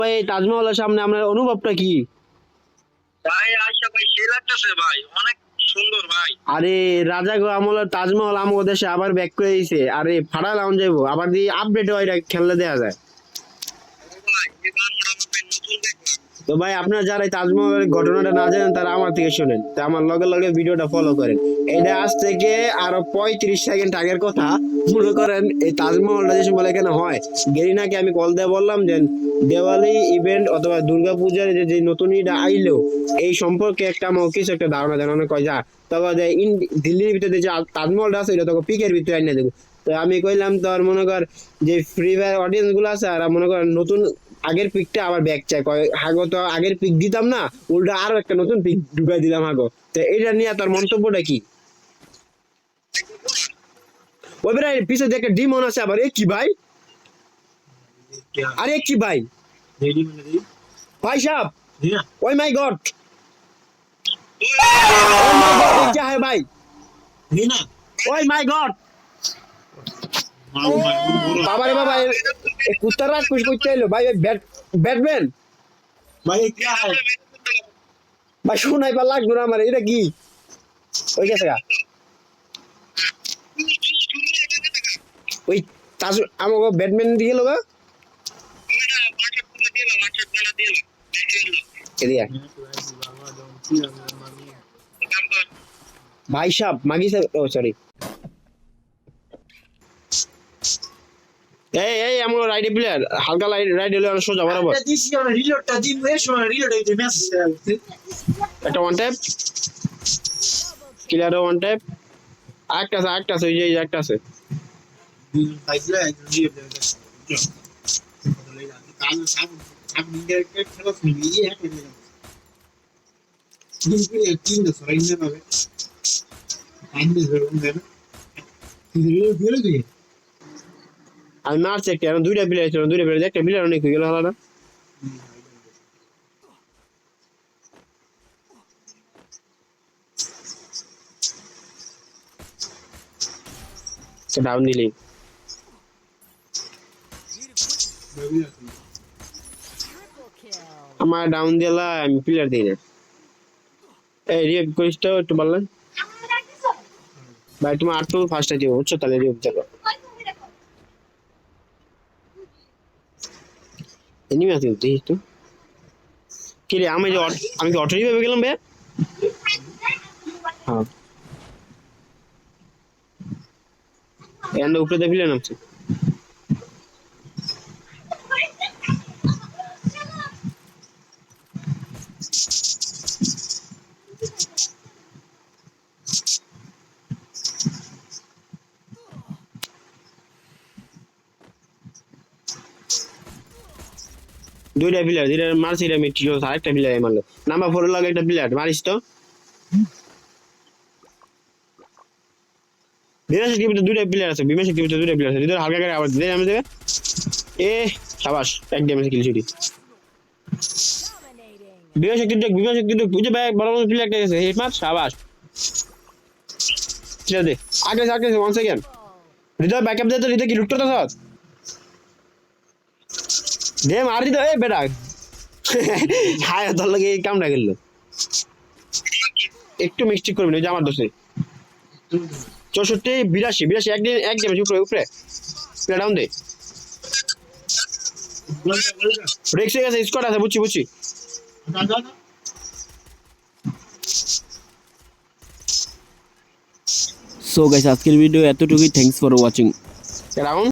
ভাই তাজমহলের সামনে আপনার অনুভবটা কি? ভাই আয়শা ভাই সে লাগতেছে ভাই, অনেক সুন্দর ভাই। আরে রাজা গো আমলের তাজমহল আমাদের দেশে আবার ব্যাক করে দিয়েছে। আরে ফাড়া লাউন যাইবো আবার দিয়ে আপডেট হয় খেললে দেওয়া যায়। ভাই এবার মোটামুটি নতুন দেখলাম। তো ভাই আপনারা যারা এই তাজমহলের ঘটনাটা না জানেন তারা আমার থেকে শোনেন, তো আমার লগে লগে ভিডিওটা ফলো করেন। এটা আজ থেকে আরো 35 সেকেন্ড আগের কথা। মনে করেন এই তাজমহলটা যে সময় এখানে হয়, গেরিনাকে আমি কল দিয়ে বললাম যে দেওয়ালি ইভেন্ট অথবা দুর্গাপূজার যে নতুন ইটা আইলো এই সম্পর্কে একটা আমার কিছু একটা ধারণা দেন। অনেক কয় যা তবে দিল্লির ভিতরে যে তাজমহলটা আছে এটা তোকে পিকের ভিতরে আইনে দেবো। তো আমি কইলাম তোর মনে কর যে ফ্রি ফায়ার অডিয়েন্স গুলো আছে আর মনে করেন নতুন আগের পিকটা আবার ব্যাক চাই কয় হাগো তো আগের পিক দিতাম না, উল্টা আরো একটা নতুন পিক ঢুকাই দিলাম হাগো। তো এটা নিয়ে তোর মন্তব্যটা কি? ওই বেড়া পিছে দেখে ডিমন আছে আবার, এ কি ভাই? আরে কি ভাই? ভাই সাহেব ওই মাই গড, ওই মাই গড क्या है भाई? ওই মাই গড বাবা রে বাবা, কুত্তার রাত কুছ করতে এলো ভাই। ব্যাটম্যান ভাই শোনাই পা লাগবে না আমার, এটা কি ওই গেছে গা ওই তাজ আমাকে ব্যাটম্যান দিয়ে গেল গা এদিকে ভাই সাহেব মাগি সাহেব, ও সরি। এই এই আমার রাইড প্লেয়ার হালকা রাইড হলে অনেক সোজা বরাবর একটা one tap clear, one tap আরেকটা আছে ওই যে একটা আছে। আমি মারছি একটা, এখন দুইটা প্লেয়ার ছিল, দুইটা প্লেয়ার একটা প্লেয়ার অনেক হয়ে গেল আলাদা। ডাউন দিলি আমার ডাউন দিলা, আমি প্লেয়ার দিই না। এই রিয়েক্ট করিস তো একটু বললেন ভাই, তোমার 8 ফার্স্টে দিও বুঝছো, তাহলে রিয়েক্ট যাবে। এনিমি আছে তুই তো কি রে? আমি কি অটো রিভাইভে গেলাম বে? হ্যাঁ এন্ড উপরে দেখলে নামছে। দুইটা প্লেয়ার দুইটা মারছি, এটা মিটি আরেকটা প্লেয়ার মারলো। নাম্বার 4 এর লাগে একটা প্লেয়ার মারিস তো। বিমেশ টিমে দুইটা প্লেয়ার আছে, বিমেশ টিমে দুইটা প্লেয়ার আছে, দুইটা হালকা করে আবার দিলে আমি দেবে। এ শাবাশ, এক ড্যামেজ কিল ছুটি। বিমেশ কিন্তু বুঝে ভাই বড় বড় প্লেয়ার একটা আছে, হিট মার শাবাশ। ঠিক আছে আগে ওয়ান সেকেন্ড হৃদয় ব্যাকআপ দে তো, হৃদয় কি লুটতো তো সব দে মারি তো। এ বেটা হায় তোর লাগে এই কামটা গেল, একটু মিস্টেক করবি না যে আমার দোষে। 64 82 একদিন এক ড্যামেজ উপরে উপরে প্লে ডাউন দে। রেক্স হয়ে গেছে, স্কোয়াড আছে বুঝছি। সো গাইস আজকের ভিডিও এতটুকুই, থ্যাঙ্কস ফর ওয়াচিং। রাউন্ড